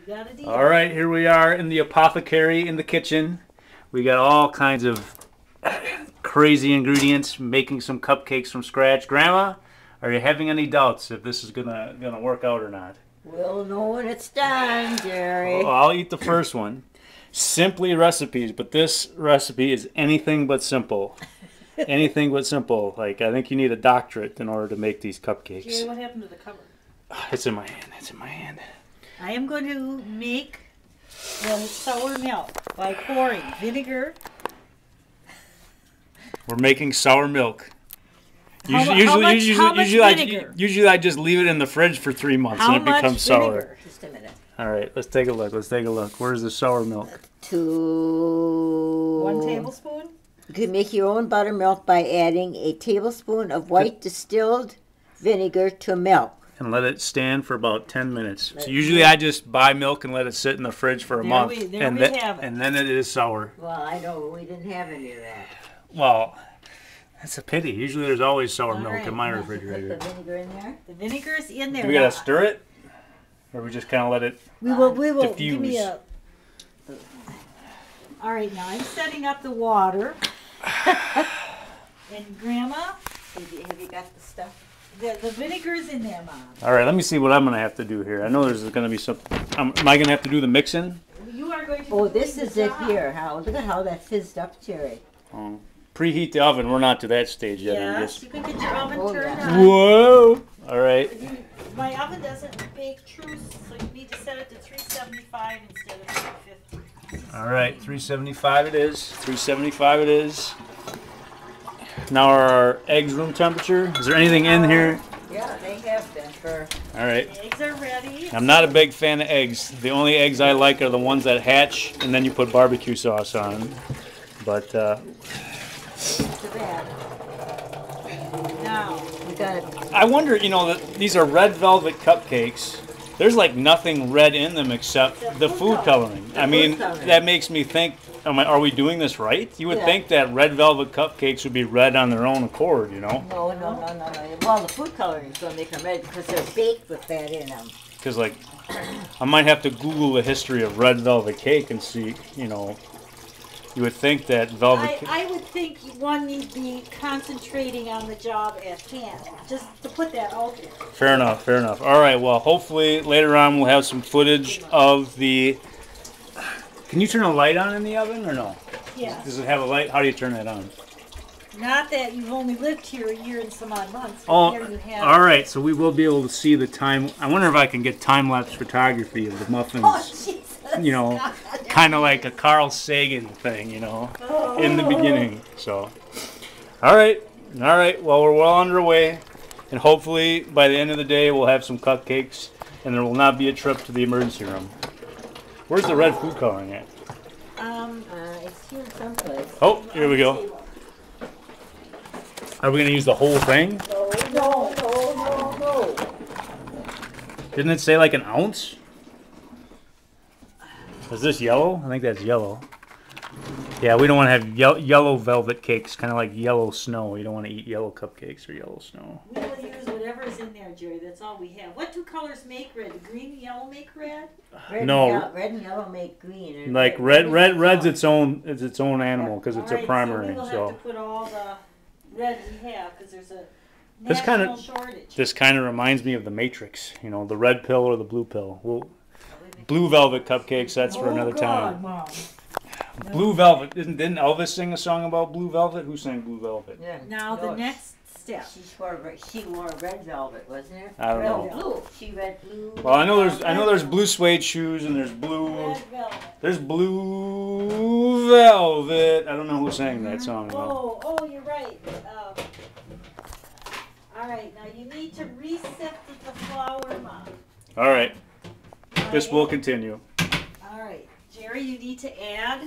got a deal. All right, here we are in the apothecary in the kitchen. We got all kinds of crazy ingredients, making some cupcakes from scratch. Grandma, are you having any doubts if this is gonna work out or not? We'll know when it's done, Jerry. Well, I'll eat the first one. Simply recipes, but this recipe is anything but simple. Anything but simple. Like, I think you need a doctorate in order to make these cupcakes. Jerry, what happened to the cover? It's in my hand. It's in my hand. I am going to make the sour milk by pouring vinegar. We're making sour milk. How much vinegar? Usually I just leave it in the fridge for 3 months and it becomes sour. Just a minute. All right, let's take a look. Let's take a look. Where's the sour milk? 1 tablespoon. You can make your own buttermilk by adding a tablespoon of white distilled vinegar to milk. And let it stand for about 10 minutes. So usually I just buy milk and let it sit in the fridge for a month. And then it is sour. Well, I know we didn't have any of that. Well, that's a pity. Usually there's always sour milk in my refrigerator. Put the vinegar in there? The vinegar's in there. Do we gotta stir it? Or we just kind of let it We will diffuse? give me a... All right, now I'm setting up the water. And Grandma, Have you got the stuff? the vinegar's in there, Mom. All right, let me see what I'm gonna have to do here. I know there's gonna be some. Am I gonna have to do the mixing? You are going to. Oh, this is it here. Look at how that fizzed up, Jerry. Oh. Preheat the oven. We're not to that stage yet. Yes, you can get your oven turned on. Whoa! All right. My oven doesn't bake true, so you need to set it to 375 instead of 350. All right, 375 it is. 375 it is. Now are our eggs room temperature? Is there anything in here? Yeah, they have been for... All right. The eggs are ready. I'm not a big fan of eggs. The only eggs I like are the ones that hatch and then you put barbecue sauce on them. But, Too bad. Now, We got it. I wonder, you know, these are red velvet cupcakes. There's like nothing red in them except the food coloring. I mean, that makes me think, are we doing this right? You would think that red velvet cupcakes would be red on their own accord, you know? No. Well, the food coloring is going to make them red because they're baked with that in them. Because, like, I might have to Google the history of red velvet cake and see, you know, you would think that velvet cake... I would think one needs to be concentrating on the job at hand, just to put that out there. Fair enough, fair enough. All right, well, hopefully later on we'll have some footage of the... Can you turn a light on in the oven or no? Yeah. Does it have a light? How do you turn that on? Not that you've only lived here a year and some odd months. But Oh, here you have... all right, so we will be able to see the time. I wonder if I can get time-lapse photography of the muffins. Oh, Jesus. You know, kind of like a Carl Sagan thing, you know, in the beginning. So, all right. Well, we're well underway, and hopefully by the end of the day we'll have some cupcakes, and there will not be a trip to the emergency room. Where's the red food coloring at? It's here someplace. Oh, here we go. Are we gonna use the whole thing? No. Didn't it say like an ounce? Is this yellow? I think that's yellow. Yeah, we don't want to have yellow velvet cakes, kind of like yellow snow. You don't want to eat yellow cupcakes or yellow snow. We will use whatever's in there, Jerry. That's all we have. What do colors make red? Green and yellow make red? Red and yellow make green. And Like red's its own animal because it's a primary. So we will have to put all the red we have because there's a This national shortage. This kind of reminds me of the Matrix. You know, the red pill or the blue pill. Blue velvet cupcakes. That's for another time. Mom. Blue velvet. Didn't Elvis sing a song about blue velvet? Who sang blue velvet? Yeah. Now the next step. She wore red velvet, wasn't it? I don't know. Blue. She read blue. Well, I know there's blue suede shoes and there's blue. Red velvet. There's blue velvet. I don't know who sang that song though. Oh, you're right. All right, now you need to reset the flour, Mom. All right. This will continue. All right, Jerry, you need to add